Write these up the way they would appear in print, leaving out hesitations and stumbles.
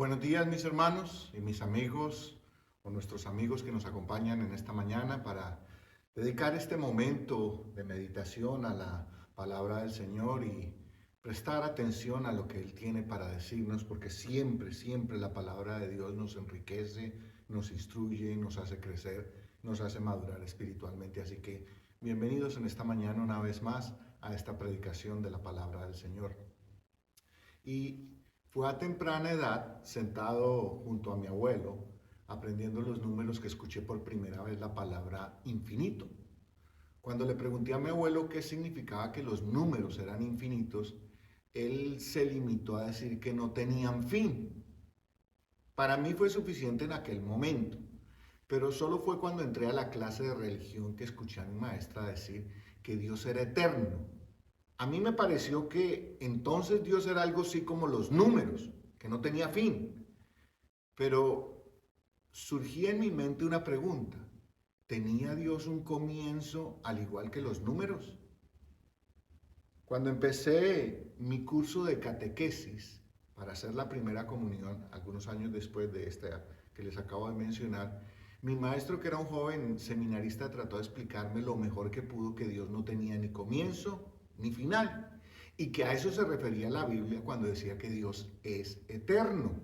Buenos días, mis hermanos y mis amigos, o nuestros amigos que nos acompañan en esta mañana para dedicar este momento de meditación a la palabra del Señor y prestar atención a lo que Él tiene para decirnos, porque siempre la palabra de Dios nos enriquece, nos instruye, nos hace crecer, nos hace madurar espiritualmente. Así que bienvenidos en esta mañana una vez más a esta predicación de la palabra del Señor. Y fue a temprana edad, sentado junto a mi abuelo, aprendiendo los números, que escuché por primera vez la palabra infinito. Cuando le pregunté a mi abuelo qué significaba que los números eran infinitos, él se limitó a decir que no tenían fin. Para mí fue suficiente en aquel momento, pero solo fue cuando entré a la clase de religión que escuché a mi maestra decir que Dios era eterno. A mí me pareció que entonces Dios era algo así como los números, que no tenía fin. Pero surgía en mi mente una pregunta: ¿tenía Dios un comienzo al igual que los números? Cuando empecé mi curso de catequesis para hacer la primera comunión, algunos años después de esta que les acabo de mencionar, mi maestro, que era un joven seminarista, trató de explicarme lo mejor que pudo que Dios no tenía ni comienzo ni final, y que a eso se refería la Biblia cuando decía que Dios es eterno.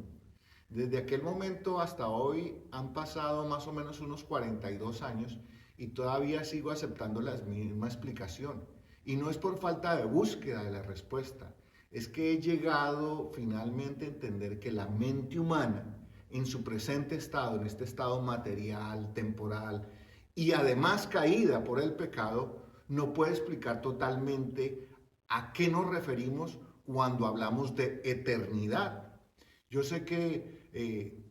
Desde aquel momento hasta hoy han pasado más o menos unos 42 años y todavía sigo aceptando la misma explicación. Y no es por falta de búsqueda de la respuesta, es que he llegado finalmente a entender que la mente humana, en su presente estado, en este estado material, temporal y además caída por el pecado, no puede explicar totalmente a qué nos referimos cuando hablamos de eternidad. Yo sé que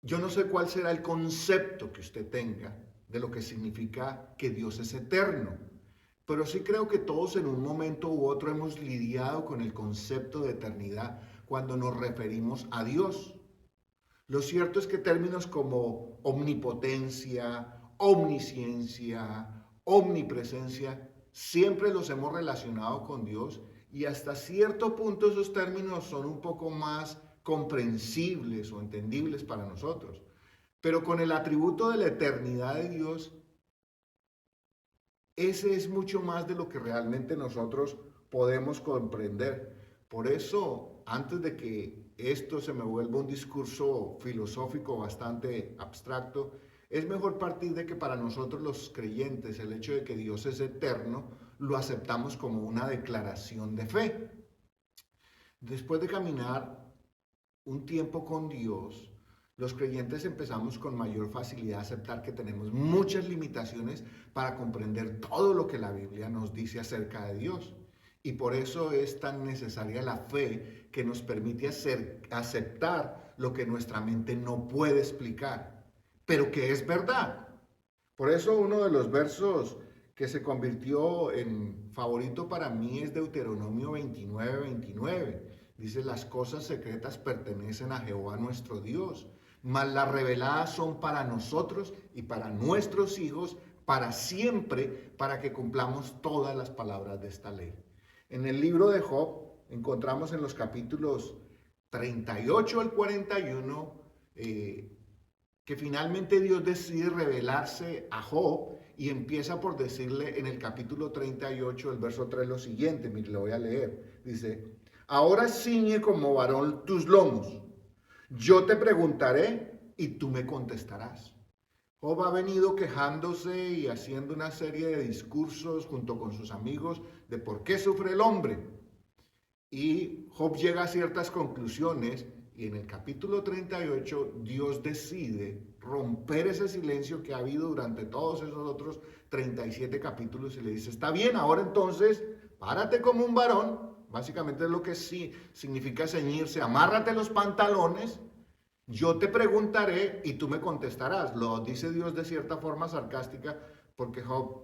yo no sé cuál será el concepto que usted tenga de lo que significa que Dios es eterno, pero sí creo que todos en un momento u otro hemos lidiado con el concepto de eternidad cuando nos referimos a Dios. Lo cierto es que términos como omnipotencia, omnisciencia, omnipresencia, siempre los hemos relacionado con Dios, y hasta cierto punto esos términos son un poco más comprensibles o entendibles para nosotros. Pero con el atributo de la eternidad de Dios, ese es mucho más de lo que realmente nosotros podemos comprender. Por eso, antes de que esto se me vuelva un discurso filosófico bastante abstracto, es mejor partir de que para nosotros los creyentes el hecho de que Dios es eterno lo aceptamos como una declaración de fe. Después de caminar un tiempo con Dios, los creyentes empezamos con mayor facilidad a aceptar que tenemos muchas limitaciones para comprender todo lo que la Biblia nos dice acerca de Dios. Y por eso es tan necesaria la fe, que nos permite aceptar lo que nuestra mente no puede explicar, pero que es verdad. Por eso uno de los versos que se convirtió en favorito para mí es Deuteronomio 29:29. Dice: las cosas secretas pertenecen a Jehová nuestro Dios, mas las reveladas son para nosotros y para nuestros hijos para siempre, para que cumplamos todas las palabras de esta ley. En el libro de Job encontramos en los capítulos 38 al 41 que finalmente Dios decide revelarse a Job, y empieza por decirle en el capítulo 38, el verso 3, lo siguiente. Mire, lo voy a leer. Dice: ahora ciñe como varón tus lomos, yo te preguntaré y tú me contestarás. Job ha venido quejándose y haciendo una serie de discursos junto con sus amigos de por qué sufre el hombre. Y Job llega a ciertas conclusiones, y en el capítulo 38 Dios decide romper ese silencio que ha habido durante todos esos otros 37 capítulos y le dice: está bien, ahora entonces párate como un varón. Básicamente es lo que sí significa ceñirse: amárrate los pantalones, yo te preguntaré y tú me contestarás. Lo dice Dios de cierta forma sarcástica, porque Job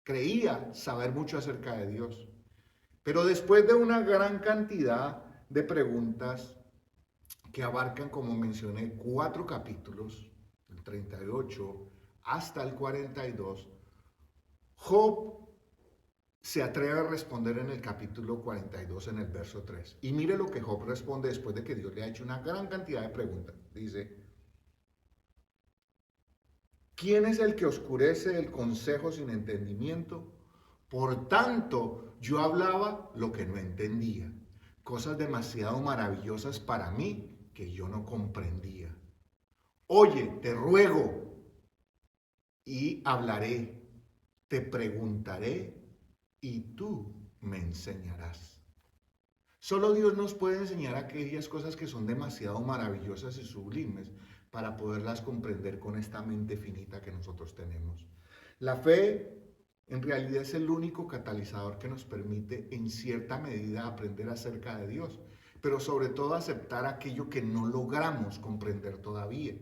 creía saber mucho acerca de Dios. Pero después de una gran cantidad de preguntas que abarcan, como mencioné, 4 capítulos, el 38 hasta el 42, Job se atreve a responder en el capítulo 42, en el verso 3. Y mire lo que Job responde después de que Dios le ha hecho una gran cantidad de preguntas. Dice: ¿quién es el que oscurece el consejo sin entendimiento? Por tanto, yo hablaba lo que no entendía, cosas demasiado maravillosas para mí que yo no comprendía. Oye, te ruego y hablaré, te preguntaré y tú me enseñarás. Solo Dios nos puede enseñar aquellas cosas que son demasiado maravillosas y sublimes para poderlas comprender con esta mente finita que nosotros tenemos. La fe en realidad es el único catalizador que nos permite en cierta medida aprender acerca de Dios, pero sobre todo aceptar aquello que no logramos comprender todavía.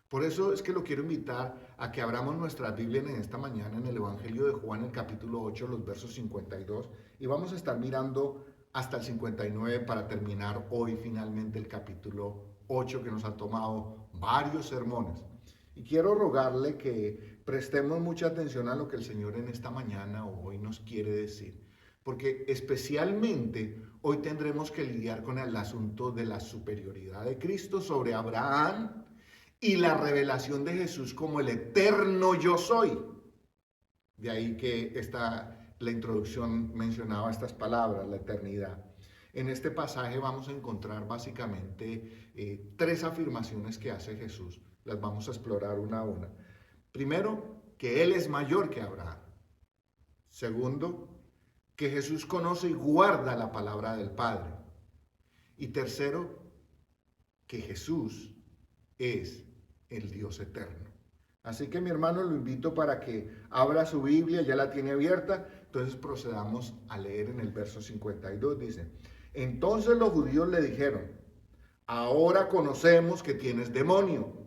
Por eso es que lo quiero invitar a que abramos nuestras Biblias en esta mañana en el Evangelio de Juan, el capítulo 8, los versos 52, y vamos a estar mirando hasta el 59 para terminar hoy finalmente el capítulo 8, que nos ha tomado varios sermones. Y quiero rogarle que prestemos mucha atención a lo que el Señor en esta mañana o hoy nos quiere decir, porque especialmente hoy tendremos que lidiar con el asunto de la superioridad de Cristo sobre Abraham y la revelación de Jesús como el eterno yo soy. De ahí que la introducción mencionaba estas palabras, la eternidad. En este pasaje vamos a encontrar básicamente tres afirmaciones que hace Jesús. Las vamos a explorar una a una. Primero, que Él es mayor que Abraham. Segundo, que Jesús conoce y guarda la palabra del Padre. Y tercero, que Jesús es el Dios eterno. Así que mi hermano, lo invito para que abra su Biblia, ya la tiene abierta. Entonces procedamos a leer en el verso 52, dice: entonces los judíos le dijeron: ahora conocemos que tienes demonio.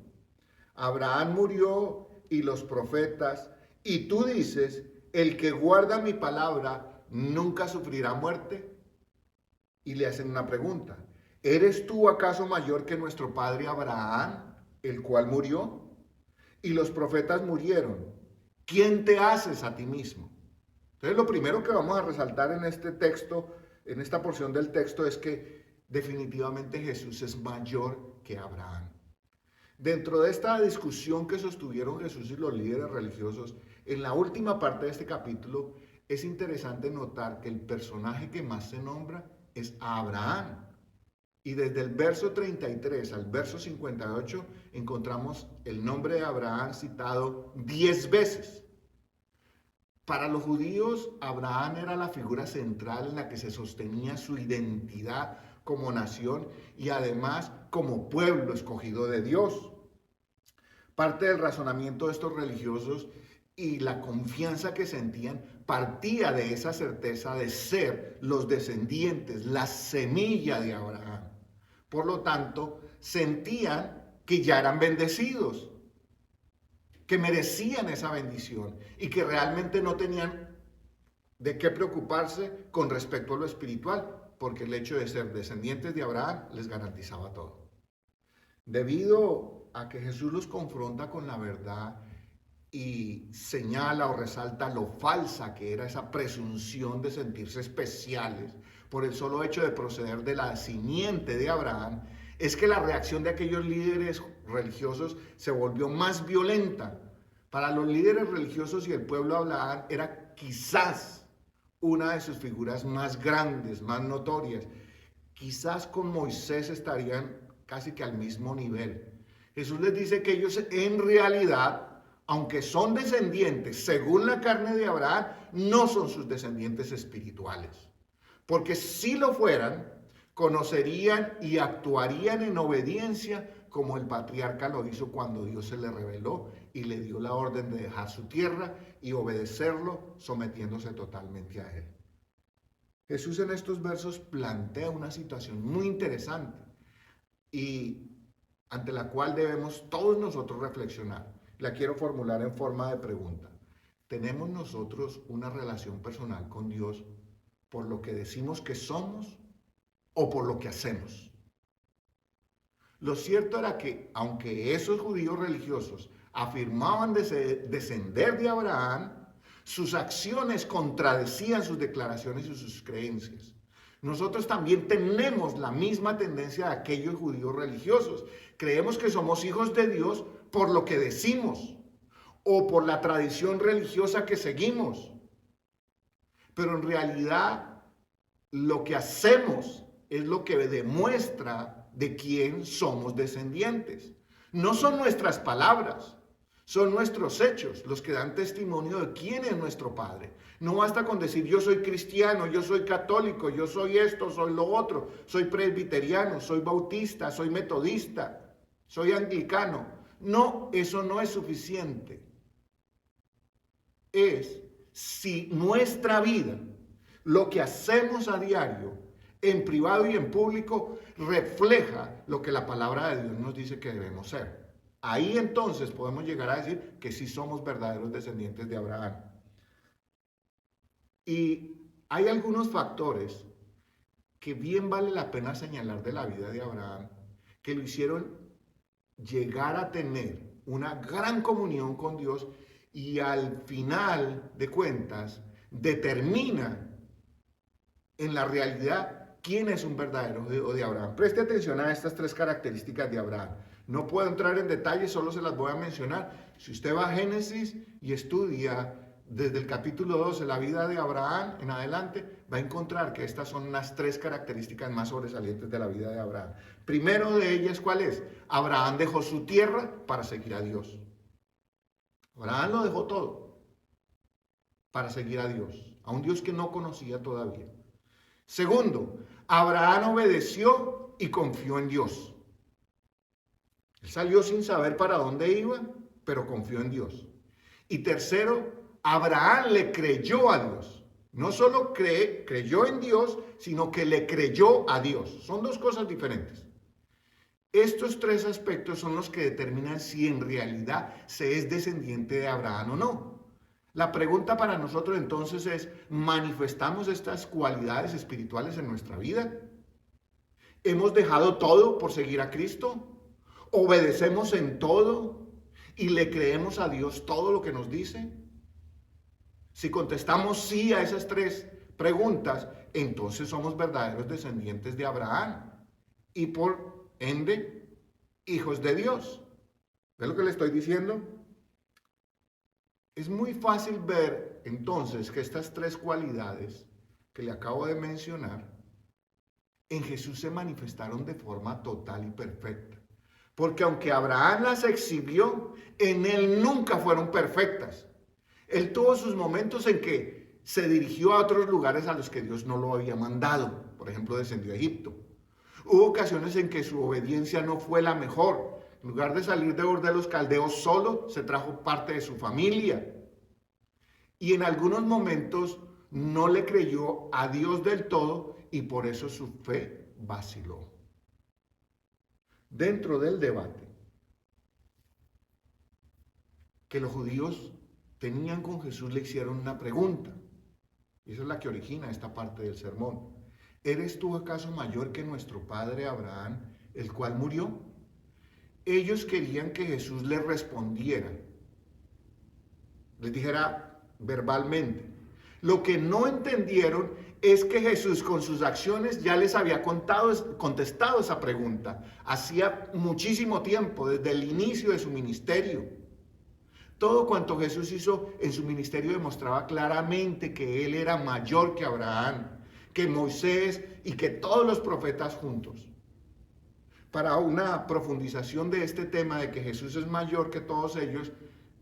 Abraham murió y los profetas, y tú dices: el que guarda mi palabra nunca sufrirá muerte. Y le hacen una pregunta: ¿eres tú acaso mayor que nuestro padre Abraham, el cual murió? Y los profetas murieron. ¿Quién te haces a ti mismo? Entonces, lo primero que vamos a resaltar en este texto, en esta porción del texto, es que definitivamente Jesús es mayor que Abraham. Dentro de esta discusión que sostuvieron Jesús y los líderes religiosos, en la última parte de este capítulo, es interesante notar que el personaje que más se nombra es Abraham. Y desde el verso 33 al verso 58 encontramos el nombre de Abraham citado 10 veces. Para los judíos, Abraham era la figura central en la que se sostenía su identidad como nación y además como pueblo escogido de Dios. Parte del razonamiento de estos religiosos y la confianza que sentían partía de esa certeza de ser los descendientes, la semilla de Abraham. Por lo tanto, sentían que ya eran bendecidos, que merecían esa bendición y que realmente no tenían de qué preocuparse con respecto a lo espiritual, porque el hecho de ser descendientes de Abraham les garantizaba todo. Debido a que Jesús los confronta con la verdad y señala o resalta lo falsa que era esa presunción de sentirse especiales por el solo hecho de proceder de la simiente de Abraham, es que la reacción de aquellos líderes religiosos se volvió más violenta. Para los líderes religiosos y el pueblo de Abraham era quizás una de sus figuras más grandes, más notorias. Quizás con Moisés estarían casi que al mismo nivel. Jesús les dice que ellos en realidad, aunque son descendientes según la carne de Abraham, no son sus descendientes espirituales. Porque si lo fueran, conocerían y actuarían en obediencia como el patriarca lo hizo cuando Dios se le reveló y le dio la orden de dejar su tierra y obedecerlo, sometiéndose totalmente a él. Jesús en estos versos plantea una situación muy interesante y ante la cual debemos todos nosotros reflexionar. La quiero formular en forma de pregunta. ¿Tenemos nosotros una relación personal con Dios por lo que decimos que somos o por lo que hacemos? Lo cierto era que, aunque esos judíos religiosos afirmaban descender de Abraham, Sus acciones contradecían sus declaraciones y sus creencias. Nosotros también tenemos la misma tendencia de aquellos judíos religiosos. Creemos que somos hijos de Dios por lo que decimos o por la tradición religiosa que seguimos. Pero en realidad lo que hacemos es lo que demuestra de quién somos descendientes. No son nuestras palabras, son nuestros hechos los que dan testimonio de quién es nuestro Padre. No basta con decir yo soy cristiano, yo soy católico, yo soy esto, soy lo otro, soy presbiteriano, soy bautista, soy metodista, soy anglicano. No, eso no es suficiente. Es si nuestra vida, lo que hacemos a diario, en privado y en público, refleja lo que la palabra de Dios nos dice que debemos ser. Ahí entonces podemos llegar a decir que sí somos verdaderos descendientes de Abraham. Y hay algunos factores que bien vale la pena señalar de la vida de Abraham, que lo hicieron llegar a tener una gran comunión con Dios y al final de cuentas determina en la realidad quién es un verdadero hijo de Abraham. Preste atención a estas tres características de Abraham. No puedo entrar en detalle, solo se las voy a mencionar. Si usted va a Génesis y estudia desde el capítulo 12 la vida de Abraham en adelante, va a encontrar que estas son las tres características más sobresalientes de la vida de Abraham. Primero de ellas, ¿cuál es? Abraham dejó su tierra para seguir a Dios. Abraham lo dejó todo para seguir a Dios, a un Dios que no conocía todavía. Segundo, Abraham obedeció y confió en Dios. Él salió sin saber para dónde iba, pero confió en Dios. Y tercero, Abraham le creyó a Dios. No solo creyó en Dios, sino que le creyó a Dios. Son dos cosas diferentes. Estos tres aspectos son los que determinan si en realidad se es descendiente de Abraham o no. La pregunta para nosotros entonces es, ¿manifestamos estas cualidades espirituales en nuestra vida? ¿Hemos dejado todo por seguir a Cristo? ¿Obedecemos en todo y le creemos a Dios todo lo que nos dice? Si contestamos sí a esas tres preguntas, entonces somos verdaderos descendientes de Abraham y por ende hijos de Dios. ¿Ve lo que le estoy diciendo? Es muy fácil ver entonces que estas tres cualidades que le acabo de mencionar en Jesús se manifestaron de forma total y perfecta. Porque aunque Abraham las exhibió, en él nunca fueron perfectas. Él tuvo sus momentos en que se dirigió a otros lugares a los que Dios no lo había mandado. Por ejemplo, descendió a Egipto. Hubo ocasiones en que su obediencia no fue la mejor. En lugar de salir de Ur de los Caldeos solo, se trajo parte de su familia. Y en algunos momentos no le creyó a Dios del todo y por eso su fe vaciló. Dentro del debate que los judíos tenían con Jesús, le hicieron una pregunta. Y esa es la que origina esta parte del sermón. ¿Eres tú acaso mayor que nuestro padre Abraham, el cual murió? Ellos querían que Jesús les respondiera, les dijera verbalmente. Lo que no entendieron es que Jesús con sus acciones ya les había contestado esa pregunta. Hacía muchísimo tiempo, desde el inicio de su ministerio. Todo cuanto Jesús hizo en su ministerio demostraba claramente que él era mayor que Abraham, que Moisés y que todos los profetas juntos. Para una profundización de este tema de que Jesús es mayor que todos ellos,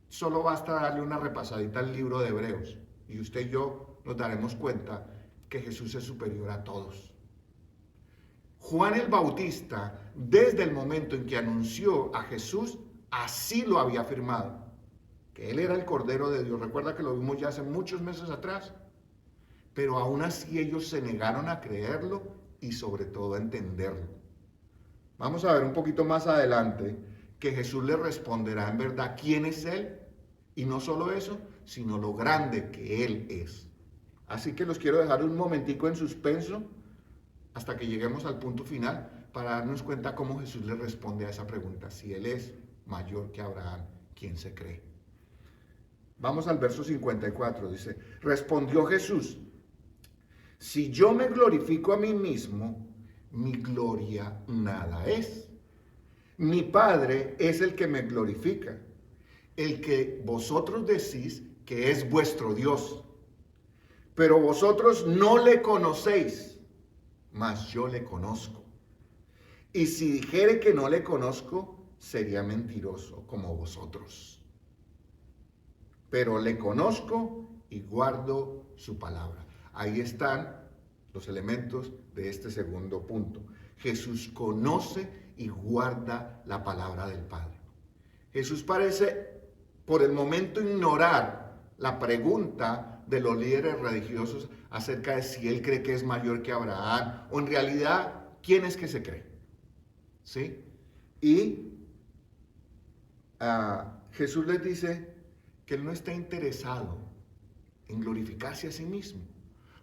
solo basta darle una repasadita al libro de Hebreos. Y usted y yo nos daremos cuenta que Jesús es superior a todos. Juan el Bautista, desde el momento en que anunció a Jesús, así lo había afirmado, que él era el Cordero de Dios. Recuerda que lo vimos ya hace muchos meses atrás. Pero aún así ellos se negaron a creerlo y sobre todo a entenderlo. Vamos a ver un poquito más adelante que Jesús le responderá en verdad quién es Él. Y no solo eso, sino lo grande que Él es. Así que los quiero dejar un momentico en suspenso hasta que lleguemos al punto final para darnos cuenta cómo Jesús le responde a esa pregunta. Si Él es mayor que Abraham, ¿quién se cree? Vamos al verso 54, dice, respondió Jesús, si yo me glorifico a mí mismo, mi gloria nada es. Mi Padre es el que me glorifica, el que vosotros decís que es vuestro Dios. Pero vosotros no le conocéis, mas yo le conozco. Y si dijere que no le conozco, sería mentiroso como vosotros. Pero le conozco y guardo su palabra. Ahí están los elementos de este segundo punto. Jesús conoce y guarda la palabra del Padre. Jesús parece por el momento ignorar la pregunta de los líderes religiosos acerca de si él cree que es mayor que Abraham o en realidad quién es que se cree. ¿Sí? Y Jesús les dice que él no está interesado en glorificarse a sí mismo,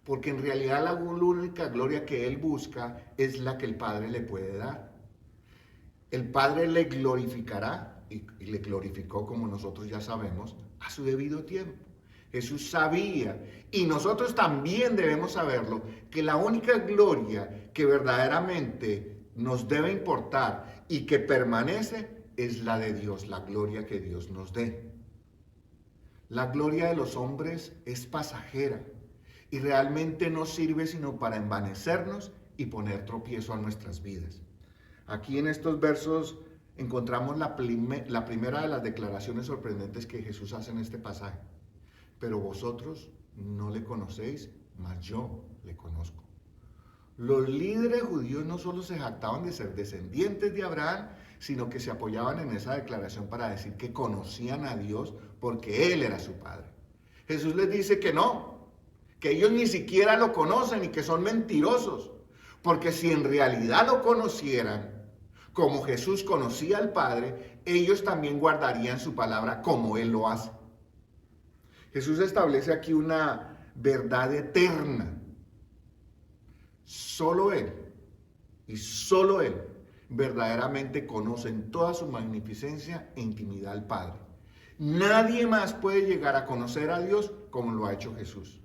porque en realidad la única gloria que él busca es la que el Padre le puede dar. El Padre le glorificará y le glorificó, como nosotros ya sabemos, a su debido tiempo. Jesús sabía, y nosotros también debemos saberlo, que la única gloria que verdaderamente nos debe importar y que permanece es la de Dios, la gloria que Dios nos dé. La gloria de los hombres es pasajera y realmente no sirve sino para envanecernos y poner tropiezo a nuestras vidas. Aquí en estos versos encontramos la primera de las declaraciones sorprendentes que Jesús hace en este pasaje. Pero vosotros no le conocéis, mas yo le conozco. Los líderes judíos no solo se jactaban de ser descendientes de Abraham, sino que se apoyaban en esa declaración para decir que conocían a Dios porque Él era su Padre. Jesús les dice que no, que ellos ni siquiera lo conocen y que son mentirosos, porque si en realidad lo conocieran, como Jesús conocía al Padre, ellos también guardarían su palabra como Él lo hace. Jesús establece aquí una verdad eterna. Solo Él y solo Él verdaderamente conoce en toda su magnificencia e intimidad al Padre. Nadie más puede llegar a conocer a Dios como lo ha hecho Jesús.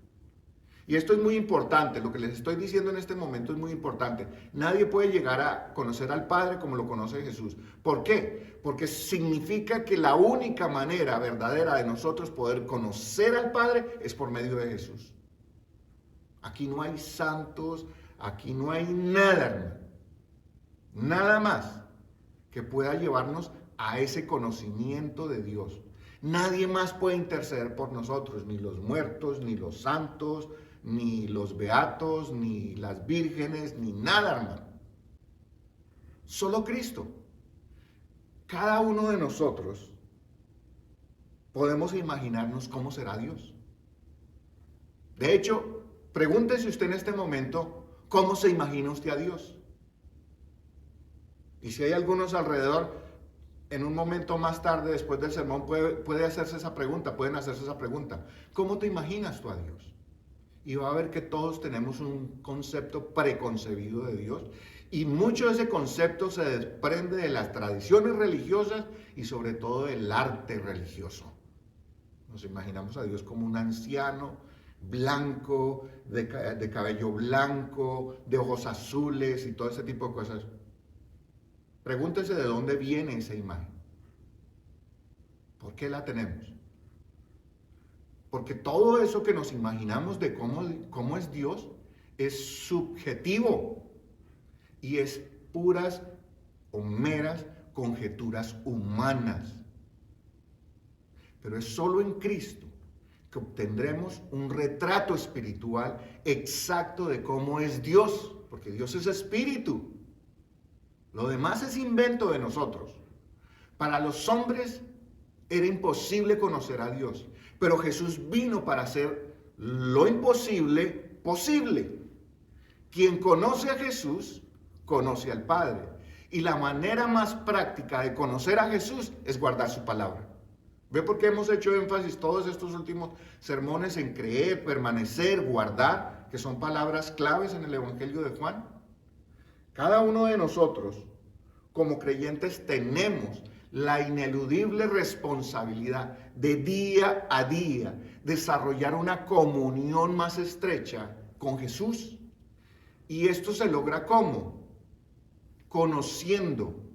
Y esto es muy importante, lo que les estoy diciendo en este momento es muy importante. Nadie puede llegar a conocer al Padre como lo conoce Jesús. ¿Por qué? Porque significa que la única manera verdadera de nosotros poder conocer al Padre es por medio de Jesús. Aquí no hay santos, aquí no hay nada, hermano. Nada más que pueda llevarnos a ese conocimiento de Dios. Nadie más puede interceder por nosotros, ni los muertos, ni los santos, ni los beatos, ni las vírgenes, ni nada, hermano. Solo Cristo. Cada uno de nosotros podemos imaginarnos cómo será Dios. De hecho, pregúntese usted en este momento, ¿cómo se imagina usted a Dios? Y si hay algunos alrededor, en un momento más tarde, después del sermón, pueden hacerse esa pregunta. ¿Cómo te imaginas tú a Dios? Y va a ver que todos tenemos un concepto preconcebido de Dios. Y mucho de ese concepto se desprende de las tradiciones religiosas y sobre todo del arte religioso. Nos imaginamos a Dios como un anciano, blanco, de cabello blanco, de ojos azules y todo ese tipo de cosas. Pregúntese de dónde viene esa imagen. ¿Por qué la tenemos? Porque todo eso que nos imaginamos de cómo es Dios es subjetivo y es puras o meras conjeturas humanas. Pero es solo en Cristo que obtendremos un retrato espiritual exacto de cómo es Dios, porque Dios es espíritu. Lo demás es invento de nosotros. Para los hombres era imposible conocer a Dios, pero Jesús vino para hacer lo imposible posible. Quien conoce a Jesús, conoce al Padre. Y la manera más práctica de conocer a Jesús es guardar su palabra. ¿Ve por qué hemos hecho énfasis todos estos últimos sermones en creer, permanecer, guardar, que son palabras claves en el Evangelio de Juan? Cada uno de nosotros, como creyentes, tenemos la ineludible responsabilidad de día a día desarrollar una comunión más estrecha con Jesús. Y esto se logra ¿cómo? Conociendo,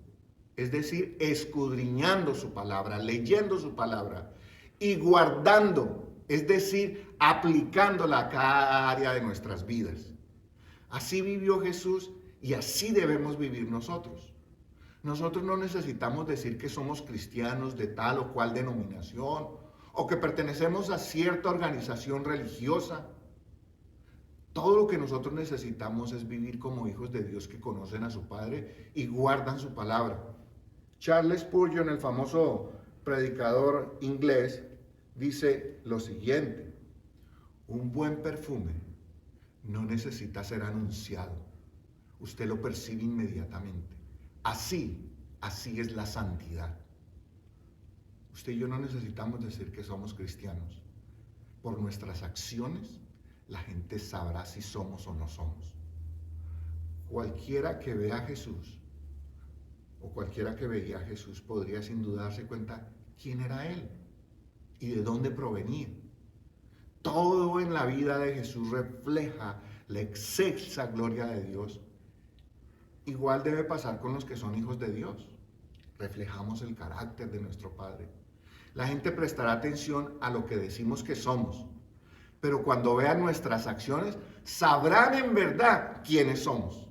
es decir, escudriñando su palabra, leyendo su palabra y guardando, es decir, aplicándola a cada área de nuestras vidas. Así vivió Jesús y así debemos vivir nosotros. Nosotros no necesitamos decir que somos cristianos de tal o cual denominación o que pertenecemos a cierta organización religiosa. Todo lo que nosotros necesitamos es vivir como hijos de Dios que conocen a su Padre y guardan su palabra. Charles Spurgeon, el famoso predicador inglés, dice lo siguiente: un buen perfume no necesita ser anunciado, usted lo percibe inmediatamente. Así es la santidad. Usted y yo no necesitamos decir que somos cristianos. Por nuestras acciones, la gente sabrá si somos o no somos. Cualquiera que vea a Jesús, o cualquiera que veía a Jesús, podría sin duda darse cuenta quién era Él y de dónde provenía. Todo en la vida de Jesús refleja la excelsa gloria de Dios. Igual debe pasar con los que son hijos de Dios. Reflejamos el carácter de nuestro Padre. La gente prestará atención a lo que decimos que somos, pero cuando vean nuestras acciones, sabrán en verdad quiénes somos.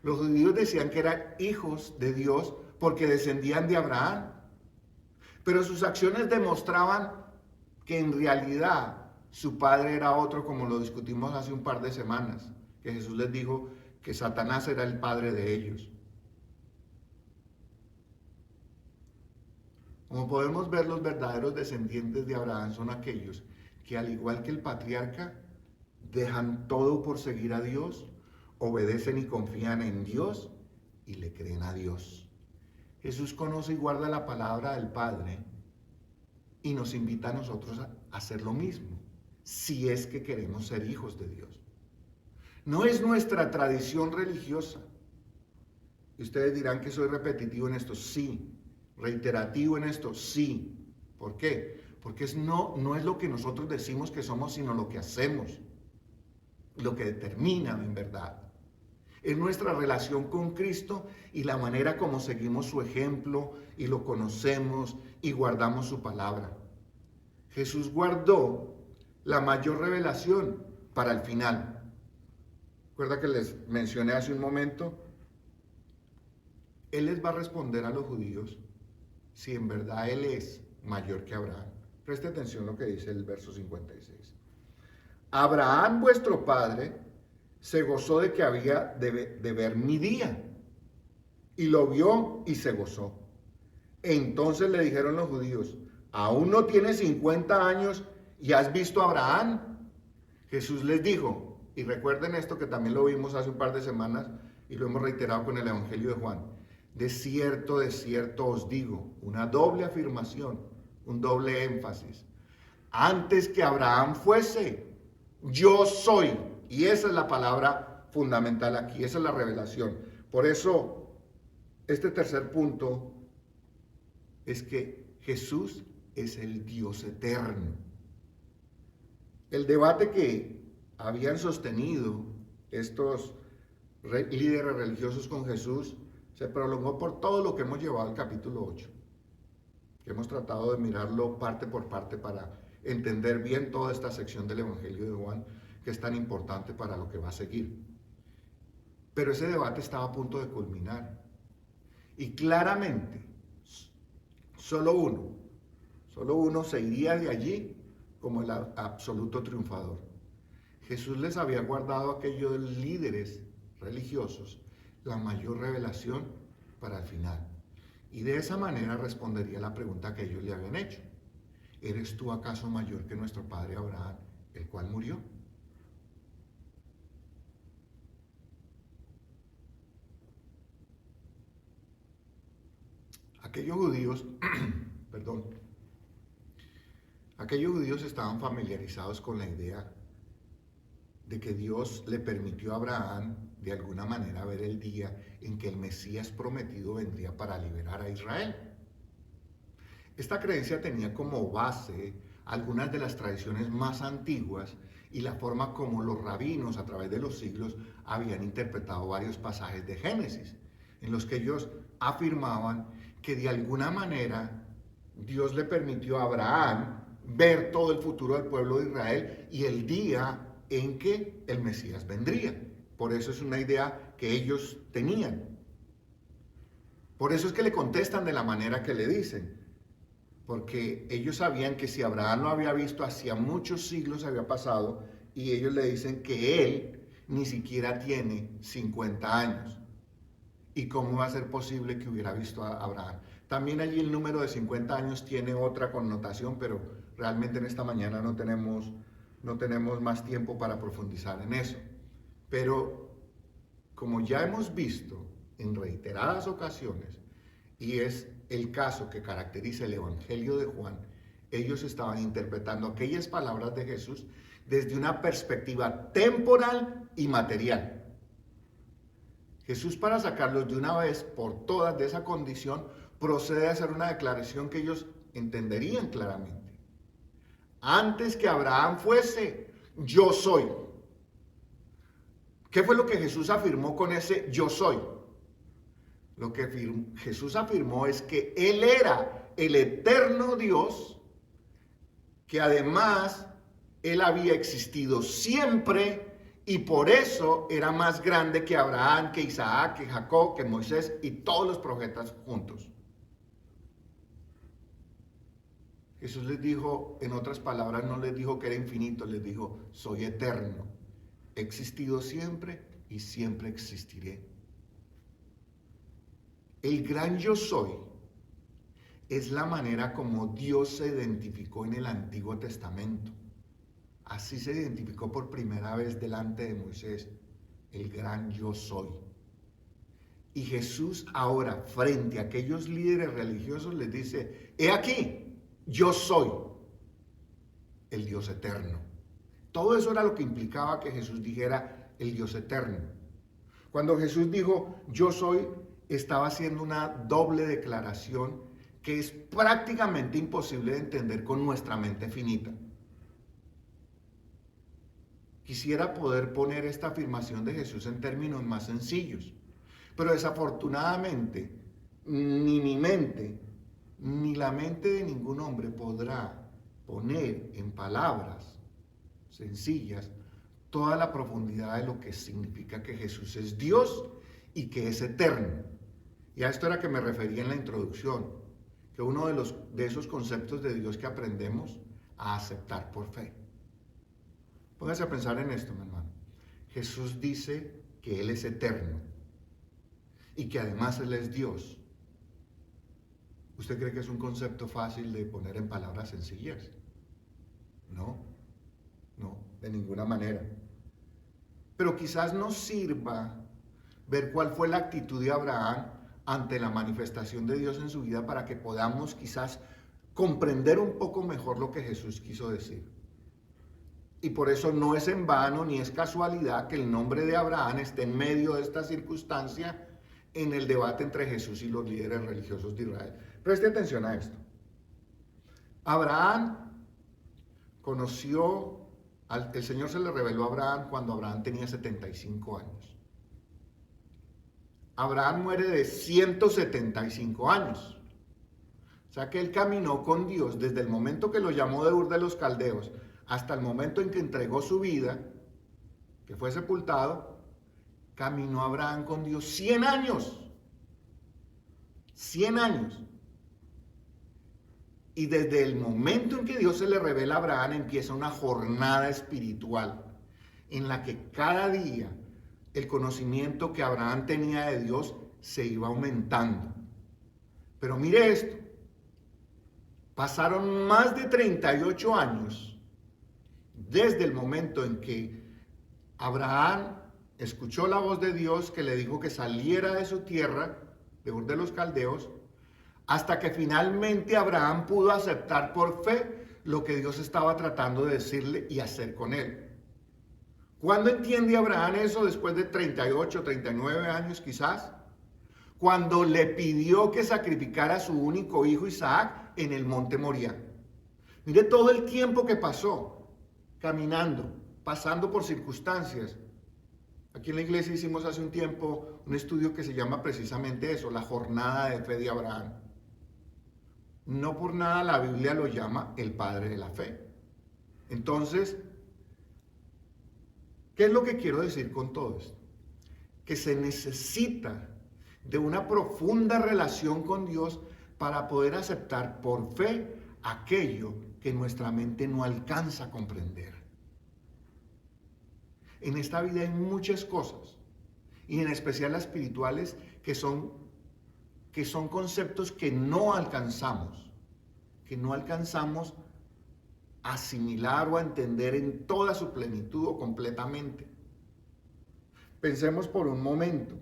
Los judíos decían que eran hijos de Dios porque descendían de Abraham, pero sus acciones demostraban que en realidad su padre era otro, como lo discutimos hace un par de semanas, que Jesús les dijo que Satanás era el padre de ellos. Como podemos ver, los verdaderos descendientes de Abraham son aquellos que, al igual que el patriarca, dejan todo por seguir a Dios, obedecen y confían en Dios y le creen a Dios. Jesús conoce y guarda la palabra del Padre y nos invita a nosotros a hacer lo mismo, si es que queremos ser hijos de Dios. No es nuestra tradición religiosa. Y ustedes dirán que soy repetitivo en esto, sí. Reiterativo en esto, sí. ¿Por qué? Porque no es lo que nosotros decimos que somos, sino lo que hacemos, lo que determina en verdad. Es nuestra relación con Cristo y la manera como seguimos su ejemplo y lo conocemos y guardamos su palabra. Jesús guardó la mayor revelación para el final. Recuerda que les mencioné hace un momento, Él les va a responder a los judíos si en verdad Él es mayor que Abraham. Preste atención a lo que dice el verso 56. Abraham, vuestro padre, se gozó de que había de ver mi día, y lo vio y se gozó. Entonces le dijeron los judíos: ¿aún no tienes 50 años y has visto a Abraham? Jesús les dijo, y recuerden esto que también lo vimos hace un par de semanas y lo hemos reiterado con el Evangelio de Juan: de cierto os digo, una doble afirmación, un doble énfasis. Antes que Abraham fuese, yo soy. Y esa es la palabra fundamental aquí, esa es la revelación. Por eso, este tercer punto es que Jesús es el Dios eterno. El debate que habían sostenido estos líderes religiosos con Jesús se prolongó por todo lo que hemos llevado al capítulo 8, que hemos tratado de mirarlo parte por parte para entender bien toda esta sección del Evangelio de Juan, que es tan importante para lo que va a seguir. Pero ese debate estaba a punto de culminar. Y claramente, solo uno se iría de allí como el absoluto triunfador. Jesús les había guardado a aquellos líderes religiosos la mayor revelación para el final. Y de esa manera respondería la pregunta que ellos le habían hecho: ¿eres tú acaso mayor que nuestro padre Abraham, el cual murió? Aquellos judíos, aquellos judíos estaban familiarizados con la idea de que Dios le permitió a Abraham de alguna manera ver el día en que el Mesías prometido vendría para liberar a Israel. Esta creencia tenía como base algunas de las tradiciones más antiguas y la forma como los rabinos a través de los siglos habían interpretado varios pasajes de Génesis, en los que ellos afirmaban que de alguna manera Dios le permitió a Abraham ver todo el futuro del pueblo de Israel y el día en que el Mesías vendría. Por eso es una idea que ellos tenían. Por eso es que le contestan de la manera que le dicen. Porque ellos sabían que si Abraham lo había visto, hacía muchos siglos había pasado, y ellos le dicen que él ni siquiera tiene 50 años. ¿Y cómo va a ser posible que hubiera visto a Abraham? También allí el número de 50 años tiene otra connotación, pero realmente en esta mañana no tenemos más tiempo para profundizar en eso. Pero como ya hemos visto en reiteradas ocasiones, y es el caso que caracteriza el Evangelio de Juan, ellos estaban interpretando aquellas palabras de Jesús desde una perspectiva temporal y material. Jesús, para sacarlos de una vez por todas de esa condición, procede a hacer una declaración que ellos entenderían claramente. Antes que Abraham fuese, yo soy. ¿Qué fue lo que Jesús afirmó con ese yo soy? Lo que Jesús afirmó es que Él era el eterno Dios, que además Él había existido siempre y por eso era más grande que Abraham, que Isaac, que Jacob, que Moisés y todos los profetas juntos. Jesús les dijo, en otras palabras, no les dijo que era infinito, les dijo, soy eterno, he existido siempre y siempre existiré. El gran yo soy es la manera como Dios se identificó en el Antiguo Testamento. Así se identificó por primera vez delante de Moisés, el gran yo soy. Y Jesús ahora, frente a aquellos líderes religiosos, les dice, he aquí, yo soy el Dios eterno. Todo eso era lo que implicaba que Jesús dijera el Dios eterno. Cuando Jesús dijo, yo soy, estaba haciendo una doble declaración que es prácticamente imposible de entender con nuestra mente finita. Quisiera poder poner esta afirmación de Jesús en términos más sencillos, pero desafortunadamente ni mi mente, ni la mente de ningún hombre podrá poner en palabras sencillas toda la profundidad de lo que significa que Jesús es Dios y que es eterno. Y a esto era que me refería en la introducción, que uno de esos conceptos de Dios que aprendemos a aceptar por fe. Póngase a pensar en esto, mi hermano. Jesús dice que Él es eterno y que además Él es Dios. ¿Usted cree que es un concepto fácil de poner en palabras sencillas? No, de ninguna manera. Pero quizás nos sirva ver cuál fue la actitud de Abraham ante la manifestación de Dios en su vida para que podamos quizás comprender un poco mejor lo que Jesús quiso decir. Y por eso no es en vano ni es casualidad que el nombre de Abraham esté en medio de esta circunstancia en el debate entre Jesús y los líderes religiosos de Israel. Preste atención a esto. Abraham conoció, el Señor se le reveló a Abraham cuando Abraham tenía 75 años. Abraham muere de 175 años. O sea que él caminó con Dios desde el momento que lo llamó de Ur de los Caldeos hasta el momento en que entregó su vida, que fue sepultado, caminó Abraham con Dios 100 años. 100 años. Y desde el momento en que Dios se le revela a Abraham empieza una jornada espiritual en la que cada día el conocimiento que Abraham tenía de Dios se iba aumentando. Pero mire esto, pasaron más de 38 años desde el momento en que Abraham escuchó la voz de Dios que le dijo que saliera de su tierra, de Ur de los Caldeos, hasta que finalmente Abraham pudo aceptar por fe lo que Dios estaba tratando de decirle y hacer con él. ¿Cuándo entiende Abraham eso? Después de 38, 39 años quizás. Cuando le pidió que sacrificara a su único hijo Isaac en el monte Moriah. Mire todo el tiempo que pasó caminando, pasando por circunstancias. Aquí en la iglesia hicimos hace un tiempo un estudio que se llama precisamente eso, la jornada de fe de Abraham. No por nada la Biblia lo llama el padre de la fe. Entonces, ¿qué es lo que quiero decir con todo esto? Que se necesita de una profunda relación con Dios para poder aceptar por fe aquello que nuestra mente no alcanza a comprender. En esta vida hay muchas cosas, y en especial las espirituales, que son conceptos que no alcanzamos a asimilar o a entender en toda su plenitud o completamente. Pensemos por un momento,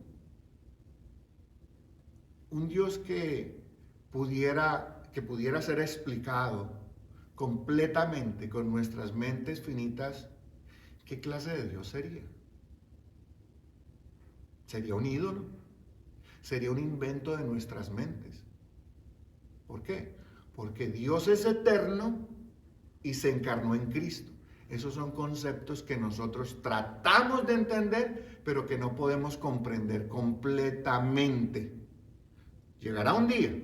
un Dios que pudiera ser explicado completamente con nuestras mentes finitas, ¿qué clase de Dios sería? ¿Sería un ídolo? ¿Sería un invento de nuestras mentes? ¿Por qué? Porque Dios es eterno y se encarnó en Cristo. Esos son conceptos que nosotros tratamos de entender, pero que no podemos comprender completamente. Llegará un día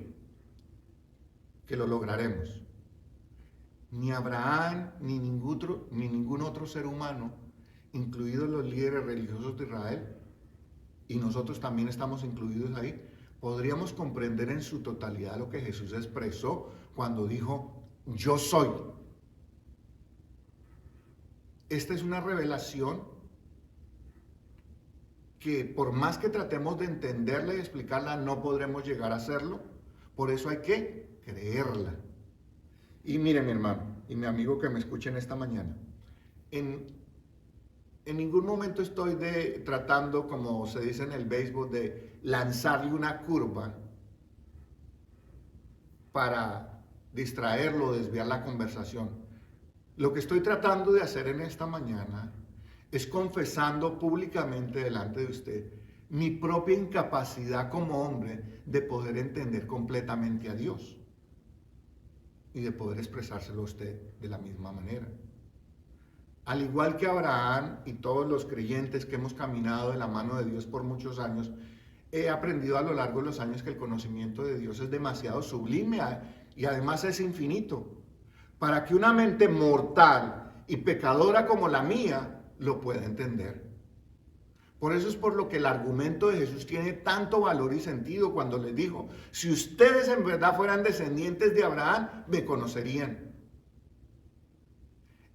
que lo lograremos. Ni Abraham, ni ningún otro ser humano, incluidos los líderes religiosos de Israel, y nosotros también estamos incluidos ahí, podríamos comprender en su totalidad lo que Jesús expresó cuando dijo, yo soy. Esta es una revelación que por más que tratemos de entenderla y explicarla, no podremos llegar a hacerlo. Por eso hay que creerla. Y mire, mi hermano y mi amigo que me escuchen esta mañana, en ningún momento estoy tratando, como se dice en el béisbol, de lanzarle una curva para distraerlo, desviar la conversación. Lo que estoy tratando de hacer en esta mañana es confesando públicamente delante de usted mi propia incapacidad como hombre de poder entender completamente a Dios y de poder expresárselo a usted de la misma manera. Al igual que Abraham y todos los creyentes que hemos caminado de la mano de Dios por muchos años, he aprendido a lo largo de los años que el conocimiento de Dios es demasiado sublime y además es infinito, para que una mente mortal y pecadora como la mía lo pueda entender. Por eso es por lo que el argumento de Jesús tiene tanto valor y sentido cuando les dijo, si ustedes en verdad fueran descendientes de Abraham, me conocerían.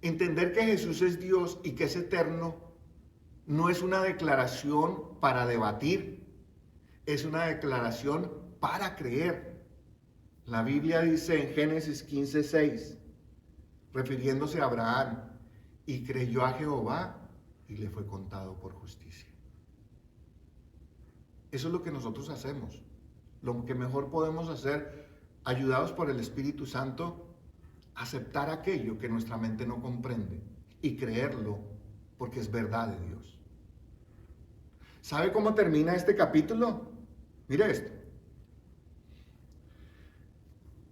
Entender que Jesús es Dios y que es eterno no es una declaración para debatir, es una declaración para creer. La Biblia dice en Génesis 15:6, refiriéndose a Abraham, y creyó a Jehová y le fue contado por justicia. Eso es lo que nosotros hacemos. Lo que mejor podemos hacer, ayudados por el Espíritu Santo, aceptar aquello que nuestra mente no comprende y creerlo porque es verdad de Dios. ¿Sabe cómo termina este capítulo? Mire esto.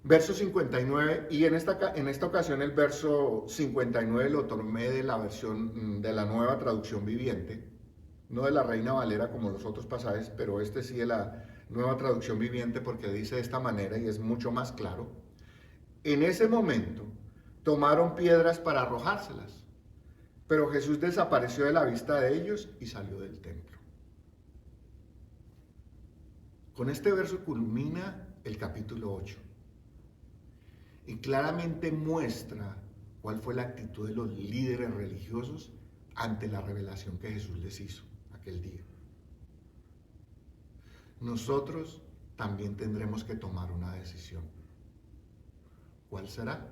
Verso 59, y en esta ocasión el verso 59 lo tomé de la versión de la Nueva Traducción Viviente, no de la Reina Valera como los otros pasajes, pero este sí de la Nueva Traducción Viviente porque dice de esta manera y es mucho más claro. En ese momento tomaron piedras para arrojárselas, pero Jesús desapareció de la vista de ellos y salió del templo. Con este verso culmina el capítulo 8. Y claramente muestra cuál fue la actitud de los líderes religiosos ante la revelación que Jesús les hizo aquel día. Nosotros también tendremos que tomar una decisión. ¿Cuál será?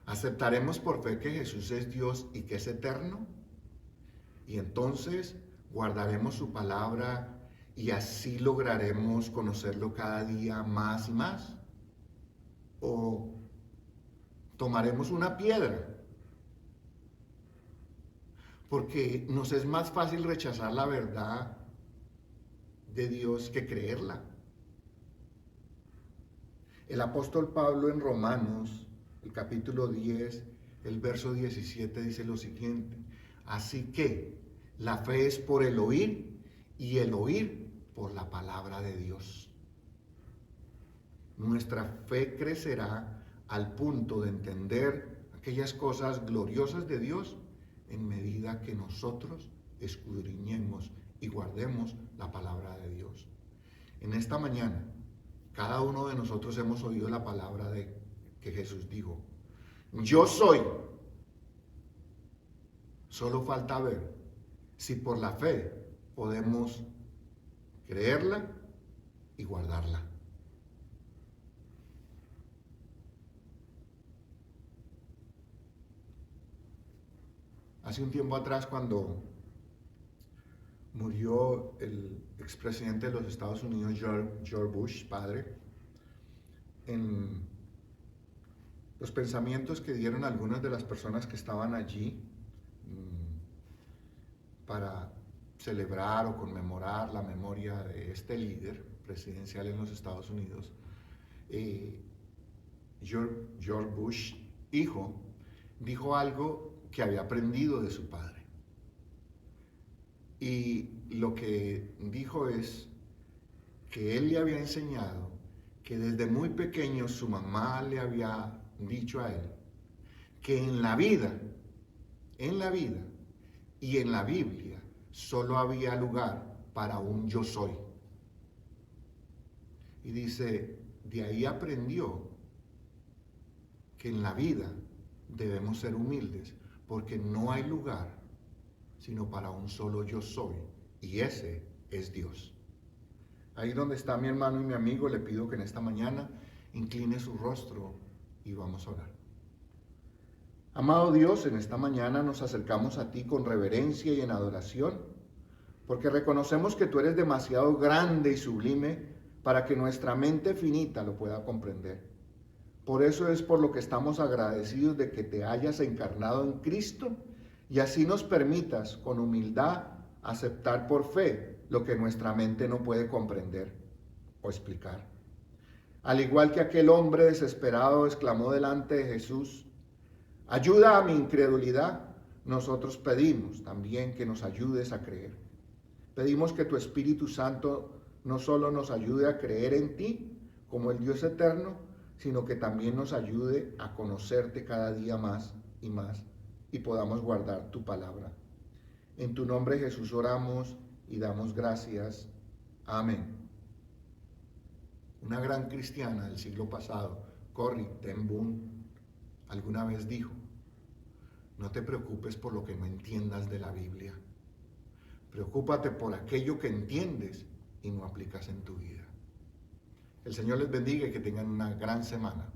¿Aceptaremos por fe que Jesús es Dios y que es eterno? Y entonces guardaremos su palabra y así lograremos conocerlo cada día más y más. ¿O tomaremos una piedra porque nos es más fácil rechazar la verdad de Dios que creerla. El apóstol Pablo en Romanos, el capítulo 10, el verso 17 dice lo siguiente: así que la fe es por el oír y el oír por la palabra de Dios. Nuestra fe crecerá al punto de entender aquellas cosas gloriosas de Dios en medida que nosotros escudriñemos y guardemos la palabra de Dios. En esta mañana, cada uno de nosotros hemos oído la palabra que Jesús dijo: yo soy. Solo falta ver si por la fe podemos creerla y guardarla. Hace un tiempo atrás, cuando murió el expresidente de los Estados Unidos, George Bush, padre, en los pensamientos que dieron algunas de las personas que estaban allí para celebrar o conmemorar la memoria de este líder presidencial en los Estados Unidos, George Bush, hijo, dijo algo que había aprendido de su padre. Y lo que dijo es que él le había enseñado que desde muy pequeño su mamá le había dicho a él que en la vida y en la Biblia solo había lugar para un yo soy. Y dice, de ahí aprendió que en la vida debemos ser humildes, porque no hay lugar sino para un solo yo soy, y ese es Dios. Ahí donde está mi hermano y mi amigo, le pido que en esta mañana incline su rostro y vamos a orar. Amado Dios, en esta mañana nos acercamos a ti con reverencia y en adoración, porque reconocemos que tú eres demasiado grande y sublime para que nuestra mente finita lo pueda comprender. Por eso es por lo que estamos agradecidos de que te hayas encarnado en Cristo y así nos permitas con humildad aceptar por fe lo que nuestra mente no puede comprender o explicar. Al igual que aquel hombre desesperado exclamó delante de Jesús: ayuda a mi incredulidad, nosotros pedimos también que nos ayudes a creer. Pedimos que tu Espíritu Santo no solo nos ayude a creer en ti como el Dios eterno, sino que también nos ayude a conocerte cada día más y más y podamos guardar tu palabra. En tu nombre, Jesús, oramos y damos gracias. Amén. Una gran cristiana del siglo pasado, Corrie ten Boom, alguna vez dijo: no te preocupes por lo que no entiendas de la Biblia. Preocúpate por aquello que entiendes y no aplicas en tu vida. El Señor les bendiga y que tengan una gran semana.